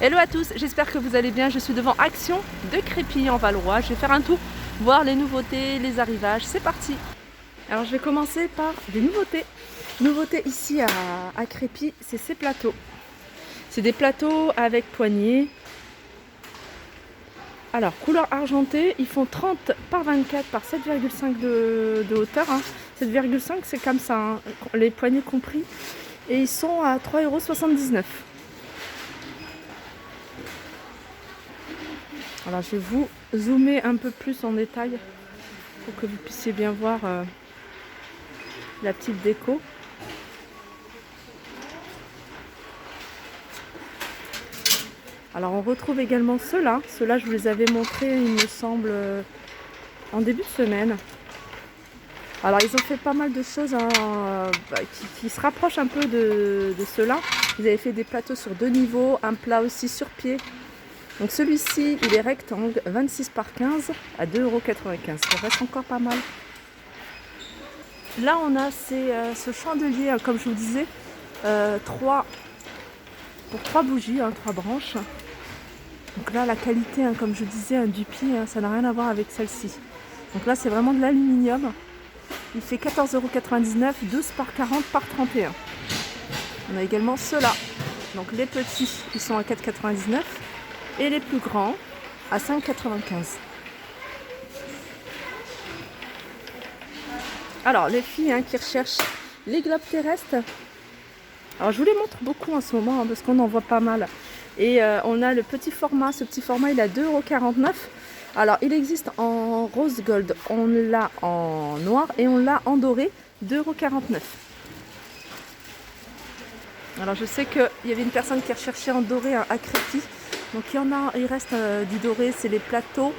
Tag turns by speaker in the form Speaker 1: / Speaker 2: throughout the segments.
Speaker 1: Hello à tous, j'espère que vous allez bien. Je suis devant Action de Crépy en Valois. Je vais faire un tour, voir les nouveautés, les arrivages. C'est parti. Alors je vais commencer par des nouveautés. Nouveauté ici à Crépy, c'est ces plateaux. C'est des plateaux avec poignée. Alors couleur argentée, ils font 30 par 24 par 7,5 de hauteur. 7,5 c'est comme ça, hein, les poignées compris. Et ils sont à 3,79 €. Alors je vais vous zoomer un peu plus en détail pour que vous puissiez bien voir la petite déco. Alors on retrouve également ceux-là. Ceux-là je vous les avais montrés il me semble en début de semaine. Alors ils ont fait pas mal de choses qui se rapprochent un peu de ceux-là. Ils avaient fait des plateaux sur 2 niveaux, un plat aussi sur pied. Donc celui-ci il est rectangle, 26 par 15 à 2,95 €. Ça reste encore pas mal. Là on a ce chandelier, comme je vous disais, pour 3 bougies, 3 branches. Donc là la qualité, comme je disais, un Dupi, ça n'a rien à voir avec celle-ci. Donc là c'est vraiment de l'aluminium. Il fait 14,99 €, 12 par 40 par 31. On a également ceux-là. Donc les petits ils sont à 4,99 € et les plus grands à 5,95 €. Alors les filles qui recherchent les globes terrestres, alors je vous les montre beaucoup en ce moment parce qu'on en voit pas mal. Et on a le petit format, ce petit format il est à 2,49 €. Alors il existe en rose gold, on l'a en noir et on l'a en doré, 2,49 €. Alors je sais qu'il y avait une personne qui recherchait en doré à Crépy. Donc il reste du doré, c'est les plateaux.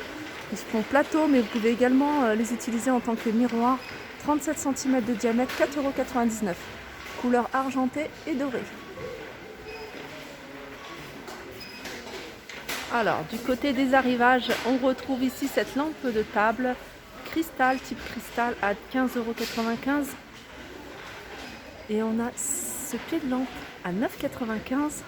Speaker 1: Ils font plateau, mais vous pouvez également les utiliser en tant que miroir. 37 cm de diamètre, 4,99 €. Couleur argentée et dorée. Alors, du côté des arrivages, on retrouve ici cette lampe de table cristal, type cristal, à 15,95 €. Et on a ce pied de lampe à 9,95 €.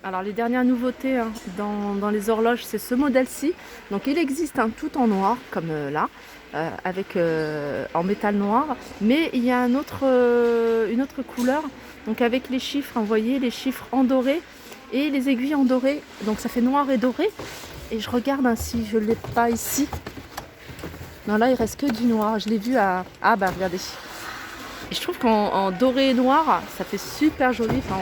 Speaker 1: Alors les dernières nouveautés dans les horloges, c'est ce modèle-ci. Donc il existe un tout en noir, comme là, avec en métal noir. Mais il y a une autre couleur, donc avec les chiffres, vous voyez, les chiffres en doré et les aiguilles en doré. Donc ça fait noir et doré. Et je regarde si je ne l'ai pas ici. Non, là il reste que du noir. Je l'ai vu à... Ah bah regardez. Et je trouve qu'en doré et noir, ça fait super joli. Enfin,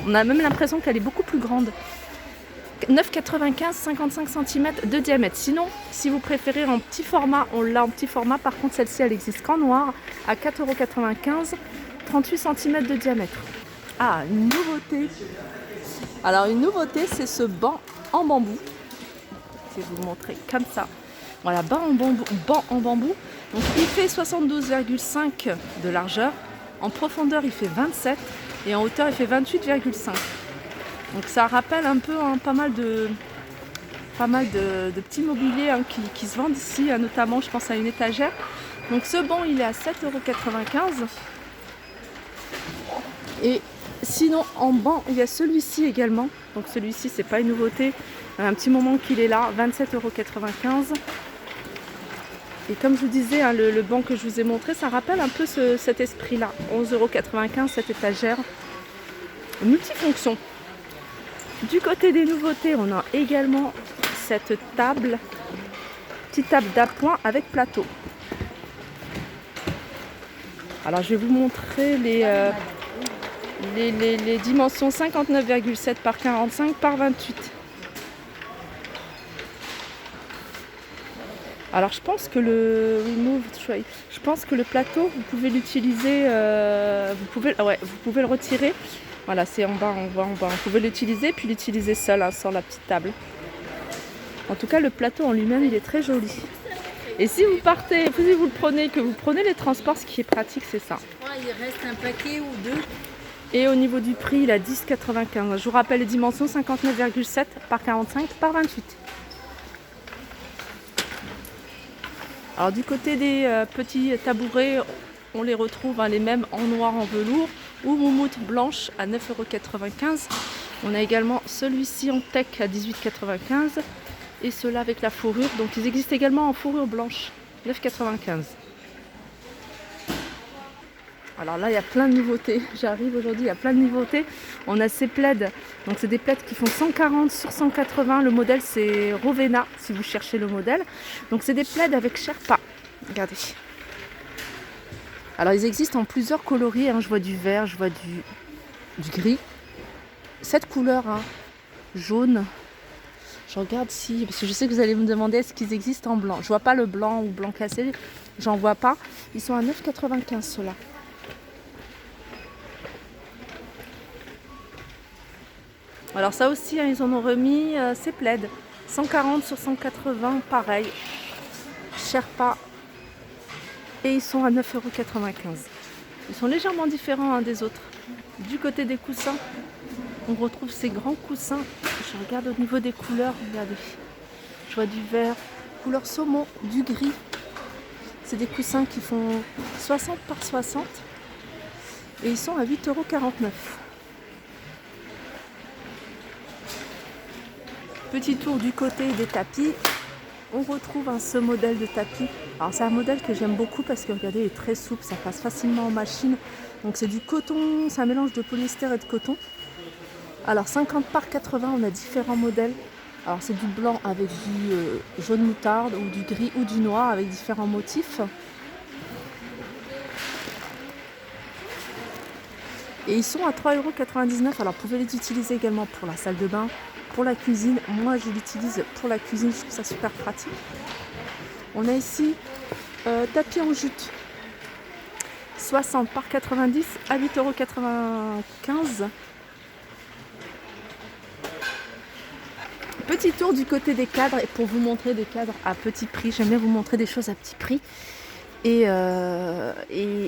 Speaker 1: on a même l'impression qu'elle est beaucoup plus grande. 9,95 €, 55 cm de diamètre. Sinon, si vous préférez en petit format, on l'a en petit format. Par contre, celle-ci, elle existe qu'en noir, à 4,95 €, 38 cm de diamètre. Ah, une nouveauté. Alors, une nouveauté, c'est ce banc en bambou. Je vais vous montrer comme ça. Voilà, banc en bambou. Donc il fait 72,5 de largeur. En profondeur, il fait 27 et en hauteur, il fait 28,5. Donc ça rappelle un peu pas mal de petits mobiliers qui se vendent ici, notamment je pense à une étagère. Donc ce banc, il est à 7,95 €. Et sinon, en banc, il y a celui-ci également. Donc celui-ci, c'est pas une nouveauté. Un petit moment qu'il est là, 27,95 €. Et comme je vous disais, le banc que je vous ai montré, ça rappelle un peu cet esprit-là. 11,95 € cette étagère. Multifonction. Du côté des nouveautés, on a également cette table, petite table d'appoint avec plateau. Alors je vais vous montrer les dimensions 59,7 par 45 par 28. Alors je pense que le remove tray, je pense que le plateau, vous pouvez l'utiliser, vous pouvez le retirer. Voilà, c'est en bas, on voit en bas. Vous pouvez l'utiliser puis l'utiliser seul, sans la petite table. En tout cas, le plateau en lui-même, il est très joli. Et si vous partez, si vous le prenez, que vous prenez les transports, ce qui est pratique, c'est ça.
Speaker 2: Il reste un paquet ou deux.
Speaker 1: Et au niveau du prix, il a 10,95 €. Je vous rappelle les dimensions, 59,7 par 45 par 28. Alors du côté des petits tabourets, on les retrouve les mêmes en noir en velours. ou moumoute blanche à 9,95 €. On a également celui-ci en tech à 18,95 € et ceux-là avec la fourrure. Donc ils existent également en fourrure blanche, 9,95 €. Alors là, il y a plein de nouveautés. J'arrive aujourd'hui, il y a plein de nouveautés. On a ces plaids. Donc c'est des plaids qui font 140 sur 180. Le modèle, c'est Rovena, si vous cherchez le modèle. Donc c'est des plaids avec Sherpa. Regardez. Alors ils existent en plusieurs coloris. Hein. Je vois du vert, je vois du gris. Cette couleur, hein, jaune. Je regarde si... Parce que je sais que vous allez me demander est-ce qu'ils existent en blanc. Je vois pas le blanc ou blanc cassé. J'en vois pas. Ils sont à 9,95 € ceux-là. Alors ça aussi, hein, ils en ont remis ces plaids. 140 sur 180, pareil. Sherpa. Et ils sont à 9,95 €. Ils sont légèrement différents des autres. Du côté des coussins, on retrouve ces grands coussins. Je regarde au niveau des couleurs, regardez. Je vois du vert, couleur saumon, du gris. C'est des coussins qui font 60 par 60. Et ils sont à 8,49 €. Petit tour du côté des tapis. On retrouve ce modèle de tapis. Alors c'est un modèle que j'aime beaucoup parce que regardez, il est très souple, ça passe facilement en machine. Donc c'est du coton, c'est un mélange de polyester et de coton. Alors 50 par 80, on a différents modèles. Alors c'est du blanc avec du jaune moutarde ou du gris ou du noir avec différents motifs. Et ils sont à 3,99 €. Alors vous pouvez les utiliser également pour la salle de bain, pour la cuisine. Moi je l'utilise pour la cuisine, je trouve ça super pratique. On a ici tapis en jute. 60 par 90 à 8,95 €. Petit tour du côté des cadres et pour vous montrer des cadres à petit prix. J'aime bien vous montrer des choses à petit prix et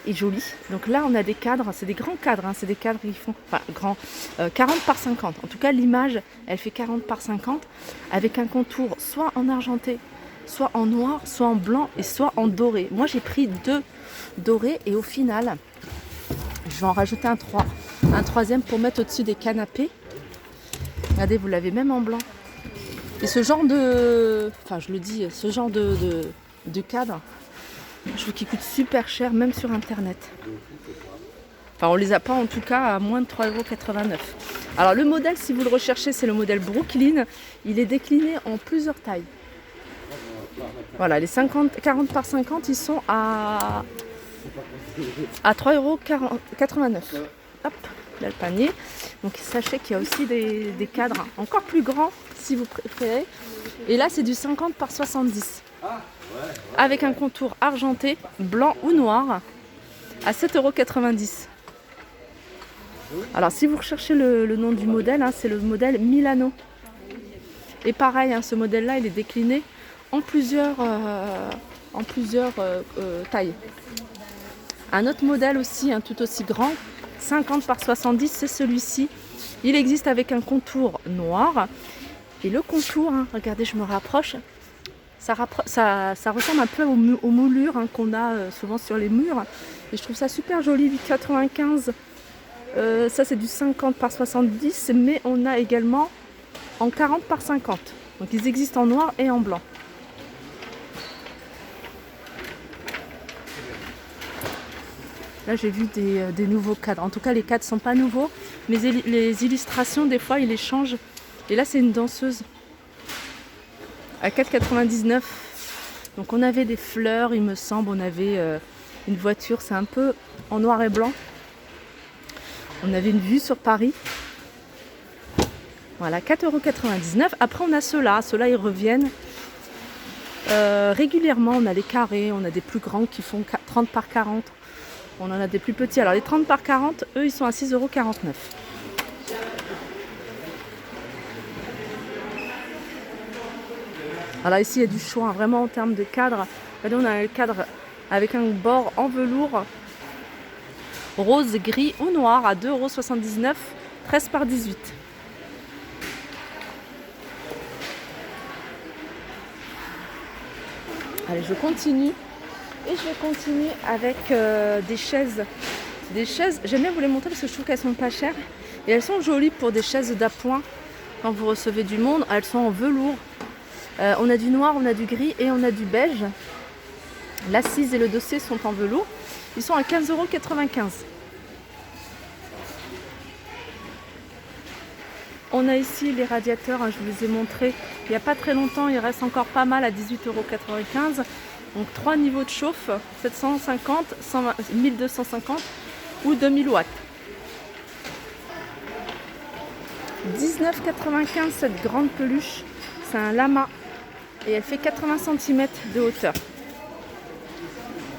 Speaker 1: jolies. Donc là on a des cadres, c'est des grands cadres, hein, c'est des cadres qui font 40 par 50. En tout cas l'image elle fait 40 par 50 avec un contour soit en argenté, soit en noir, soit en blanc et soit en doré. Moi j'ai pris 2 dorés et au final je vais en rajouter un troisième pour mettre au-dessus des canapés. Regardez, vous l'avez même en blanc. Et ce genre de... Enfin, je le dis, ce genre de cadre, je trouve qu'il coûte super cher, même sur Internet. Enfin, on les a pas en tout cas à moins de 3,89 €. Alors, le modèle, si vous le recherchez, c'est le modèle Brooklyn. Il est décliné en plusieurs tailles. Voilà, les 40 par 50, ils sont à 3,89 €. Hop, là le panier. Donc sachez qu'il y a aussi des cadres encore plus grands si vous préférez. Et là c'est du 50 par 70. Avec un contour argenté, blanc ou noir à 7,90 €. Alors si vous recherchez le nom du modèle, hein, c'est le modèle Milano. Et pareil, hein, ce modèle-là il est décliné en plusieurs tailles. Un autre modèle aussi, tout aussi grand, 50 par 70, c'est celui-ci. Il existe avec un contour noir. Et le contour, hein, regardez, je me rapproche, ça ressemble un peu aux moulures qu'on a souvent sur les murs. Et je trouve ça super joli, 8,95 €. Ça c'est du 50 par 70, mais on a également en 40 par 50. Donc ils existent en noir et en blanc. Là j'ai vu des nouveaux cadres. En tout cas les cadres ne sont pas nouveaux, mais les illustrations des fois ils les changent. Et là c'est une danseuse à 4,99 €. Donc on avait des fleurs il me semble, on avait une voiture, c'est un peu en noir et blanc. On avait une vue sur Paris. Voilà, 4,99 €. Après on a ceux-là ils reviennent. Régulièrement on a les carrés, on a des plus grands qui font 30 par 40. On en a des plus petits. Alors les 30 par 40, eux, ils sont à 6,49 €. Alors ici, il y a du choix, hein, vraiment en termes de cadre. Regardez, on a un cadre avec un bord en velours, rose, gris ou noir à 2,79 €, 13 par 18. Allez, je continue. Et je vais continuer avec des chaises des chaises. J'aime bien vous les montrer parce que je trouve qu'elles sont pas chères. Et elles sont jolies pour des chaises d'appoint quand vous recevez du monde. Elles sont en velours. On a du noir, on a du gris et on a du beige. L'assise et le dossier sont en velours. Ils sont à 15,95 €. On a ici les radiateurs, je vous les ai montrés il n'y a pas très longtemps. Il reste encore pas mal à 18,95 €. Donc 3 niveaux de chauffe, 750, 120, 1250 ou 2000 watts. 19,95 € cette grande peluche. C'est un lama et elle fait 80 cm de hauteur.